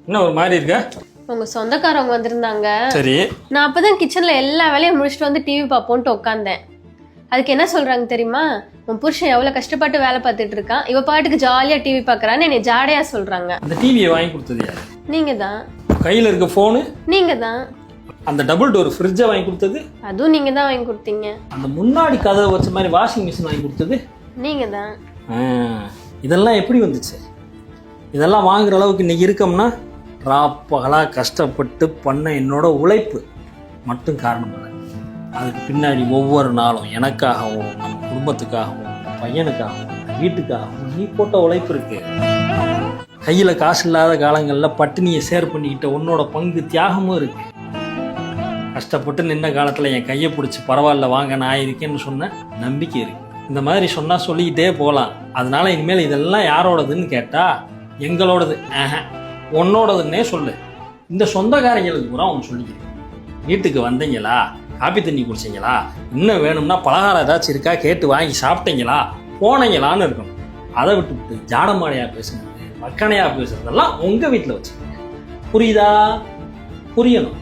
என்ன ஒரு மாதிரி இருக்க? உங்க சொந்தக்காரவங்க வந்திருந்தாங்க. சரி. நான் அப்பதான் கிச்சன்ல எல்லா வேலையும் முடிச்சுட்டு வந்து டிவி பார்ப்போன்ட்டு உட்காந்தேன். அதுக்கு என்ன சொல்றாங்க தெரியுமா? உன் புருஷன் எவ்வளவு கஷ்டப்பட்டு வேலை பார்த்துட்டு இருக்கான், இவ பாட்டுக்கு ஜாலியா டிவி பாக்குறான்னு என்னை ஜாடையா சொல்றாங்க. அந்த டிவியை வாங்கி கொடுத்தது யாரு? நீங்க தான். கையில இருக்க போனு நீங்க தான். அந்த டபுள் டோர் ஃப்ரிட்ஜை வாங்கி கொடுத்தது அதுவும் நீங்க தான் வாங்கி கொடுத்தீங்க. அந்த முன்னாடி கதவை வச்ச மாதிரி வாஷிங் மிஷின் வாங்கி கொடுத்தது நீங்க தான். இதெல்லாம் எப்படி வந்துச்சு? இதெல்லாம் வாங்குற அளவுக்கு இன்னைக்கு இருக்கோம்னா ராப்பகலாக கஷ்டப்பட்டு பண்ண என்னோட உழைப்பு மட்டும் காரணம் இல்லை. அதுக்கு பின்னாடி ஒவ்வொரு நாளும் எனக்காகவும் நம்ம குடும்பத்துக்காகவும் பையனுக்காகவும் வீட்டுக்காகவும் நீ போட்ட உழைப்பு இருக்கு. கையில் காசு இல்லாத காலங்களில் பட்டினியை ஷேர் பண்ணிக்கிட்ட உன்னோட பங்கு தியாகமும் இருக்கு. கஷ்டப்பட்டு நின்ன காலத்தில் என் கையை பிடிச்சி பரவாயில்ல வாங்க நான் இருக்கேன்னு சொன்ன நம்பிக்கை இருக்கு. இந்த மாதிரி சொன்னால் சொல்லிக்கிட்டே போகலாம். அதனால இனிமேல் இதெல்லாம் யாரோடதுன்னு கேட்டால் எங்களோடது, உன்னோடதுன்னே சொல்லு. இந்த சொந்தக்காரங்களுக்கு பூரா ஒன்று சொல்லிக்கிறேன். வீட்டுக்கு வந்தீங்களா, காப்பி தண்ணி குடிச்சிங்களா, இன்னும் வேணும்னா பலகாரம் ஏதாச்சும் இருக்கா கேட்டு வாங்கி சாப்பிட்டீங்களா, போனீங்களான்னு இருக்கணும். அதை விட்டுவிட்டு ஜாடமாடையாக பேசுறது, வக்கனையாக பேசுறதெல்லாம் உங்கள் வீட்டில் வச்சுக்கோங்க. புரியுதா? புரியணும்.